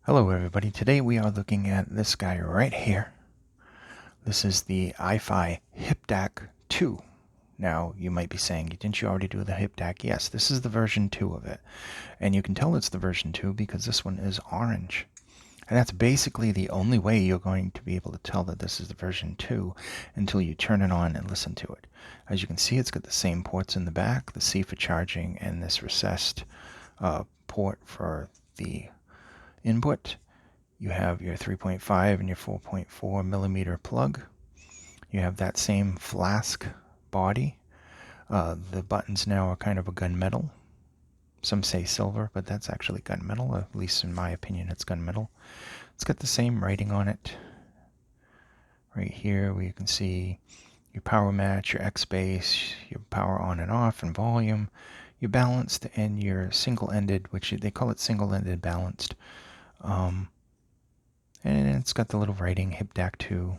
Hello everybody, today we are looking at this guy right here. This is the iFi hip-dac-2. Now you might be saying, didn't you already do the hip-dac? Yes, this is the version 2 of it. And you can tell it's the version 2 because this one is orange. And that's basically the only way you're going to be able to tell that this is the version 2 until you turn it on and listen to it. As you can see, it's got the same ports in the back, the C for charging and this recessed port for the input. You have your 3.5 and your 4.4 millimeter plug. You have that same flask body. The buttons now are kind of a gunmetal. Some say silver, but that's actually gunmetal. At least in my opinion, it's gunmetal. It's got the same writing on it. Right here, where you can see your power match, your X base, your power on and off, and volume, your balanced, and your single-ended, which they call it single-ended balanced. And it's got the little writing, hip-dac-2.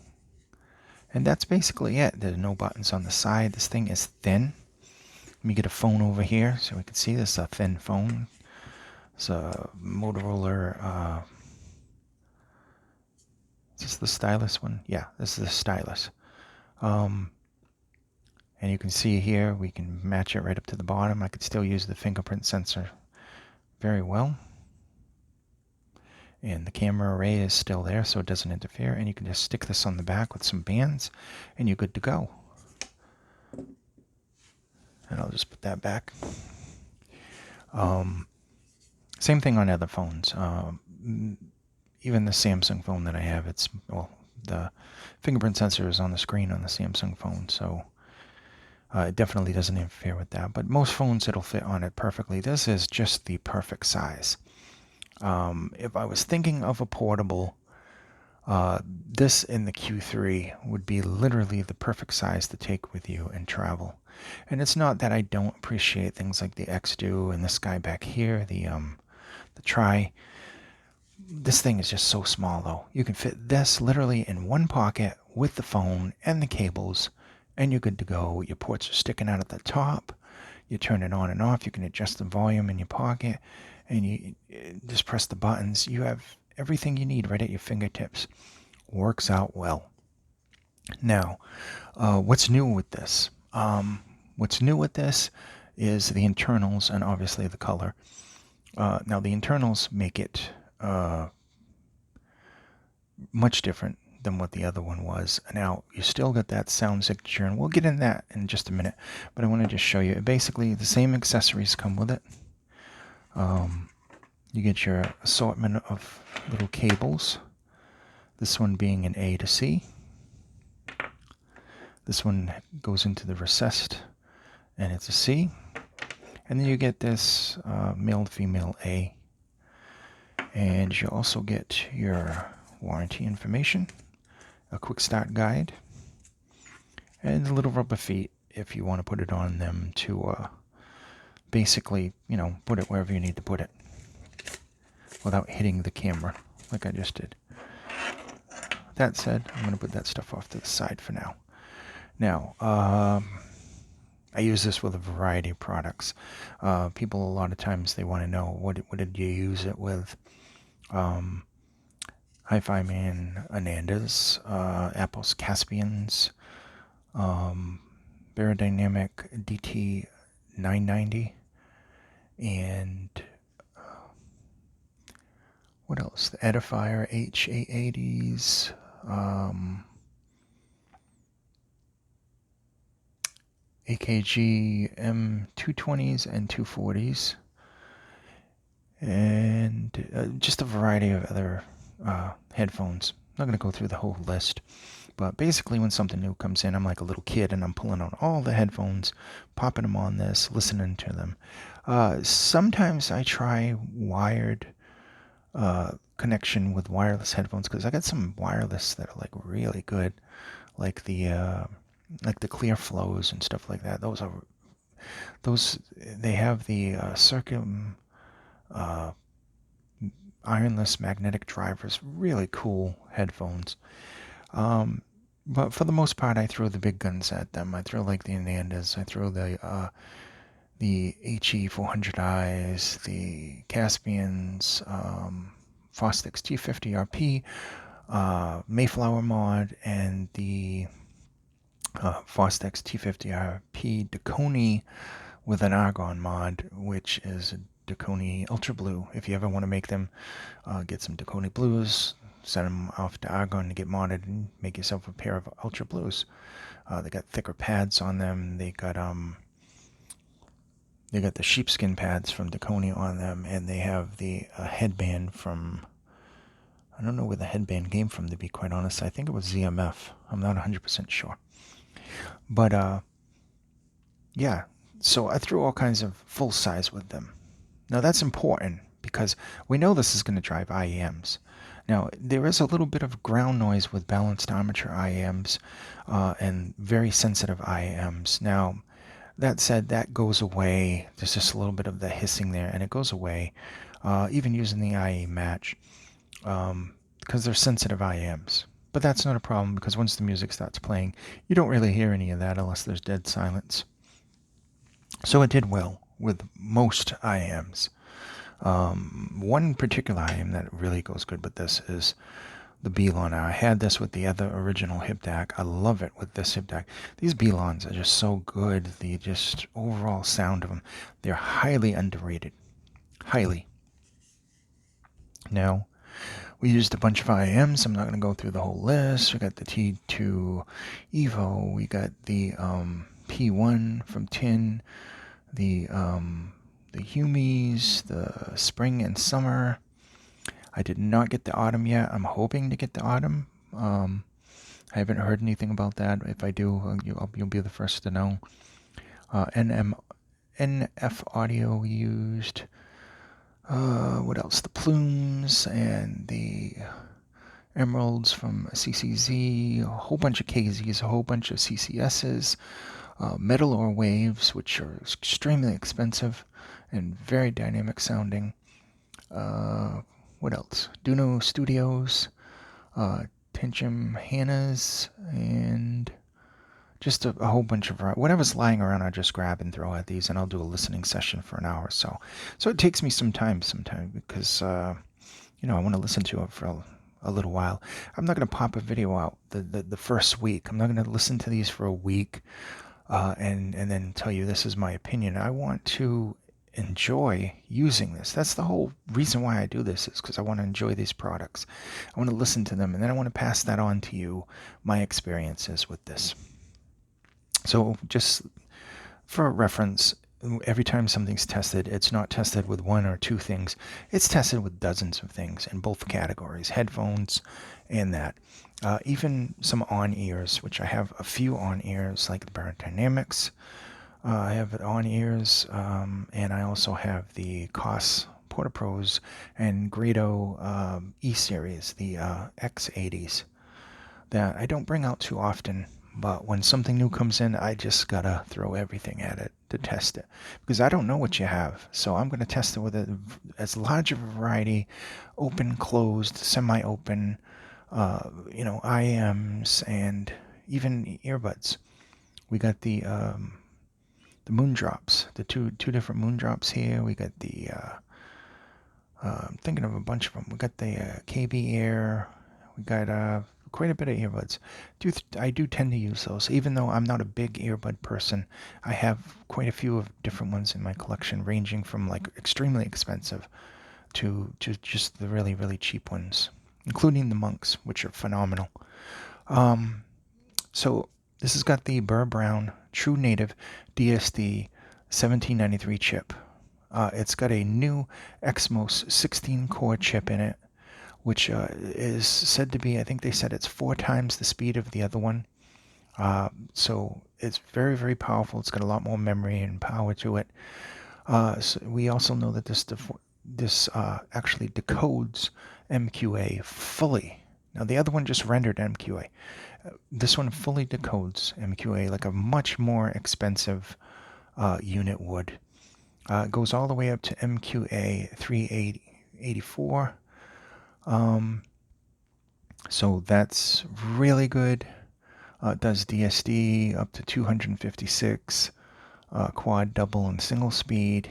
And that's basically it. There's no buttons on the side. This thing is thin. Let me get a phone over here so we can see this is a thin phone. It's a Motorola. Is this the Stylus one? Yeah, this is the Stylus. And you can see here, we can match it right up to the bottom. I could still use the fingerprint sensor very well. And the camera array is still there, so it doesn't interfere. And you can just stick this on the back with some bands, and you're good to go. And I'll just put that back. Same thing on other phones. Even the Samsung phone that I have, the fingerprint sensor is on the screen on the Samsung phone, so it definitely doesn't interfere with that. But most phones, it'll fit on it perfectly. This is just the perfect size. If I was thinking of a portable, this in the Q3 would be literally the perfect size to take with you and travel. And it's not that I don't appreciate things like the X2 and this guy back here, the Tri. This thing is just so small though. You can fit this literally in one pocket with the phone and the cables, and you're good to go. Your ports are sticking out at the top. You turn it on and off. You can adjust the volume in your pocket, and you just press the buttons. You have everything you need right at your fingertips. Works out well. Now, what's new with this? What's new with this is the internals and obviously the color. Now, the internals make it much different than what the other one was. Now, you still got that sound signature, and we'll get in that in just a minute, but I want to just show you. Basically, the same accessories come with it. You get your assortment of little cables, this one being an A to C. This one goes into the recessed, and it's a C. And then you get this male to female A. And you also get your warranty information, a quick start guide, and the little rubber feet if you want to put it on them to basically, put it wherever you need to put it without hitting the camera like I just did. That said, I'm going to put that stuff off to the side for now. Now, I use this with a variety of products. People a lot of times they want to know what did you use it with. Hi-Fi Man Anandas, Apple's Caspians, Barodynamic DT990, and what else? The Edifier H880s, AKG M220s and 240s, and just a variety of other headphones. I'm not going to go through the whole list, but basically when something new comes in, I'm like a little kid and I'm pulling out all the headphones, popping them on this, listening to them. Sometimes I try wired connection with wireless headphones because I got some wireless that are like really good, like the clear flows and stuff like that. They have the Circum ironless magnetic drivers, really cool headphones. But for the most part, I throw the big guns at them. I throw like the Anandas, I throw the HE400Is, the Caspians, Fostix T50RP Mayflower mod and the Fostix T50RP Deconi with an argon mod, which is a Deconi Ultra Blue. If you ever want to make them, get some Deconi Blues, send them off to argon to get modded, and make yourself a pair of Ultra Blues. They got thicker pads on them. They got the sheepskin pads from Deconi on them, and they have the headband from, I don't know where the headband came from, to be quite honest. I think it was ZMF. I'm not 100% sure. But, yeah, so I threw all kinds of full size with them. Now that's important because we know this is going to drive IEMs. Now, there is a little bit of ground noise with balanced armature IEMs and very sensitive IEMs. Now, that said, that goes away. There's just a little bit of the hissing there, and it goes away, even using the IE match, because they're sensitive IEMs. But that's not a problem, because once the music starts playing, you don't really hear any of that unless there's dead silence. So it did well with most IEMs. One particular IEM that really goes good with this is the Beeline. I had this with the other original hip-dac. I love it with this hip-dac. These Beelines are just so good. The just overall sound of them, they're highly underrated. Highly. Now, we used a bunch of IEMs. I'm not going to go through the whole list. We got the T2 Evo. We got the P1 from Tin. The Humies, the Spring and Summer. I did not get the Autumn yet. I'm hoping to get the Autumn. I haven't heard anything about that. If I do, you'll be the first to know. NF Audio used. What else? The Plumes and the Emeralds from CCZ. A whole bunch of KZs, a whole bunch of CCSs. Metal or Waves, which are extremely expensive and very dynamic sounding. What else? Duno Studios, Tenchim Hannahs, and just a whole bunch of whatever's lying around. I just grab and throw at these, and I'll do a listening session for an hour or so. So it takes me some time sometimes because I want to listen to it for a little while. I'm not going to pop a video out the first week. I'm not going to listen to these for a week and then tell you this is my opinion. I want to enjoy using this. That's the whole reason why I do this, is because I want to enjoy these products. I want to listen to them, and then I want to pass that on to you, my experiences with this. So just for reference, every time something's tested, it's not tested with one or two things. It's tested with dozens of things in both categories, headphones and that. Even some on-ears, which I have a few on-ears, like the Barrett Dynamics. I have on-ears, and I also have the Koss Porta-Pros and Grado E-Series, the X80s, that I don't bring out too often. But when something new comes in, I just gotta throw everything at it to test it, because I don't know what you have. So I'm gonna test it with as large of a variety, open, closed, semi-open, IEMs, and even earbuds. We got the Moondrops, the two different Moondrops here. We got the I'm thinking of a bunch of them. We got the KB Air. We got quite a bit of earbuds. I do tend to use those, even though I'm not a big earbud person. I have quite a few of different ones in my collection, ranging from like extremely expensive to just the really, really cheap ones, including the Monks, which are phenomenal. So this has got the Burr Brown True Native DSD 1793 chip. It's got a new Exmos 16-core chip in it, which is said to be, I think they said it's 4 times the speed of the other one. So it's very, very powerful. It's got a lot more memory and power to it. So we also know that this actually decodes MQA fully. Now, the other one just rendered MQA. This one fully decodes MQA like a much more expensive unit would. It goes all the way up to MQA 384. So that's really good. It does DSD up to 256, quad, double, and single speed.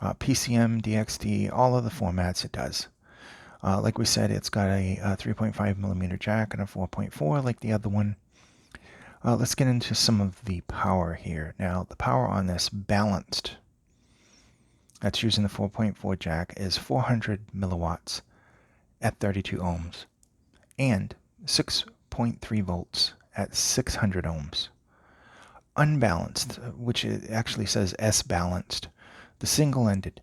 PCM, DXD, all of the formats it does. Like we said, it's got a 3.5 millimeter jack and a 4.4 like the other one. Let's get into some of the power here. Now, the power on this balanced, that's using the 4.4 jack, is 400 milliwatts at 32 ohms and 6.3 volts at 600 ohms. Unbalanced, which it actually says S-balanced, the single-ended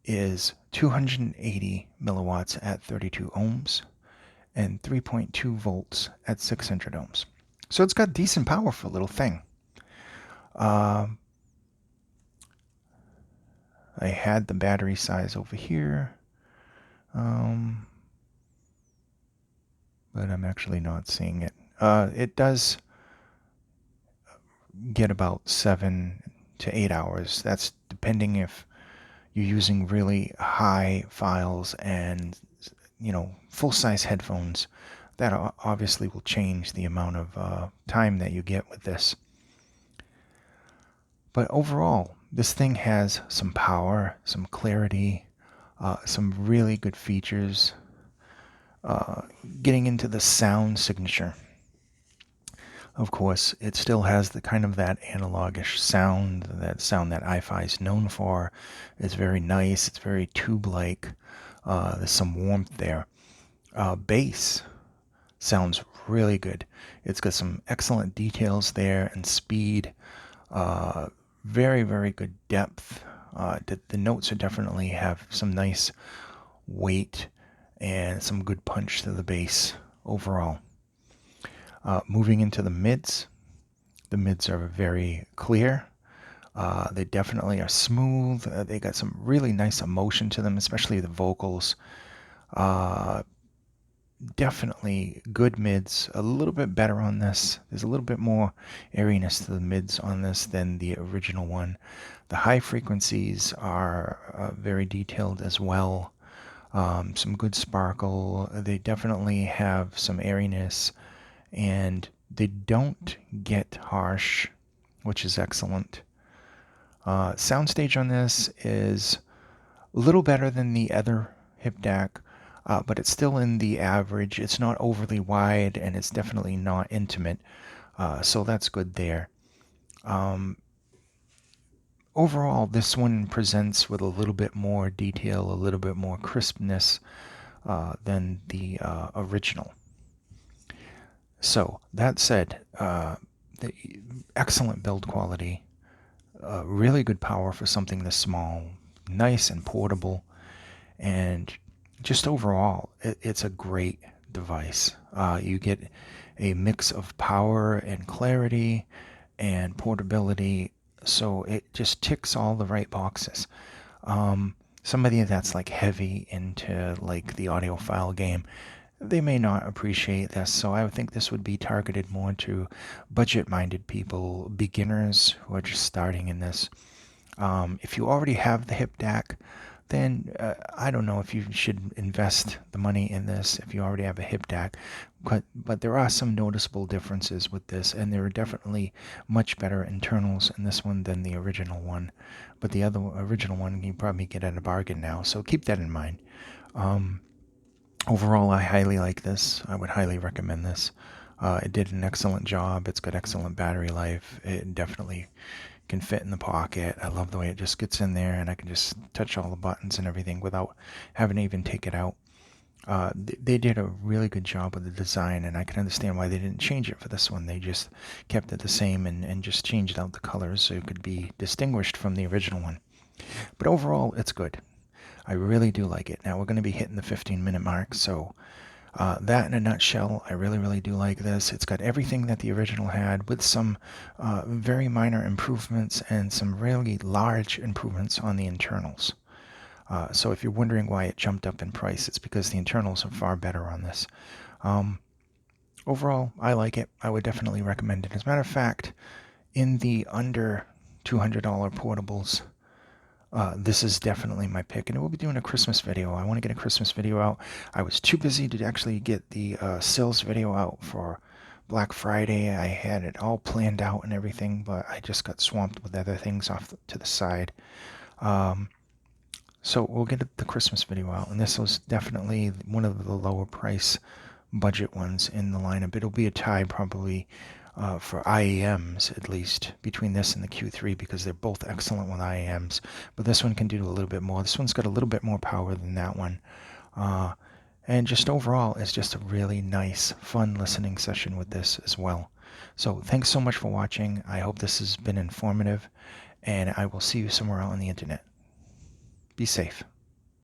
is 280 milliwatts at 32 ohms and 3.2 volts at 600 ohms. So it's got decent power for a little thing. I had the battery size over here, but I'm actually not seeing it. It does get about 7 to 8 hours. That's depending if you're using really high files and, full-size headphones. That obviously will change the amount of time that you get with this. But overall, this thing has some power, some clarity, some really good features. Getting into the sound signature. Of course, it still has the kind of that analogish sound that iFi is known for. It's very nice. It's very tube-like. There's some warmth there. Bass sounds really good. It's got some excellent details there and speed. Very, very good depth. The notes are definitely have some nice weight and some good punch to the bass overall. Moving into the mids are very clear. They definitely are smooth. They got some really nice emotion to them, especially the vocals. Definitely good mids. A little bit better on this. There's a little bit more airiness to the mids on this than the original one. The high frequencies are very detailed as well. Some good sparkle. They definitely have some airiness, and they don't get harsh, which is excellent. Soundstage on this is a little better than the other hip-dac, but it's still in the average. It's not overly wide, and it's definitely not intimate, so that's good there. Overall, this one presents with a little bit more detail, a little bit more crispness than the original. So, that said, the excellent build quality, really good power for something this small, nice and portable, and just overall, it's a great device. You get a mix of power and clarity and portability, so it just ticks all the right boxes. Somebody that's like heavy into like the audiophile game, they may not appreciate this, so I would think this would be targeted more to budget-minded people, beginners who are just starting in this. If you already have the hip-dac, then I don't know if you should invest the money in this if you already have a hip-dac. But there are some noticeable differences with this, and there are definitely much better internals in this one than the original one. But the original one you probably get at a bargain now, so keep that in mind. Overall, I highly like this. I would highly recommend this. It did an excellent job. It's got excellent battery life. It definitely can fit in the pocket. I love the way it just gets in there, and I can just touch all the buttons and everything without having to even take it out. They did a really good job with the design, and I can understand why they didn't change it for this one. They just kept it the same and just changed out the colors so it could be distinguished from the original one. But overall, it's good. I really do like it. Now we're going to be hitting the 15-minute mark, so that in a nutshell, I really, really do like this. It's got everything that the original had with some very minor improvements and some really large improvements on the internals. So if you're wondering why it jumped up in price, it's because the internals are far better on this. Overall, I like it. I would definitely recommend it. As a matter of fact, in the under $200 portables, this is definitely my pick, and we'll be doing a Christmas video. I want to get a Christmas video out. I was too busy to actually get the sales video out for Black Friday. I had it all planned out and everything, but I just got swamped with other things off to the side. So we'll get the Christmas video out, and this was definitely one of the lower price budget ones in the lineup. It'll be a tie probably for IEMs, at least, between this and the Q3, because they're both excellent with IEMs. But this one can do a little bit more. This one's got a little bit more power than that one. And just overall, it's just a really nice, fun listening session with this as well. So thanks so much for watching. I hope this has been informative, and I will see you somewhere out on the internet. Be safe.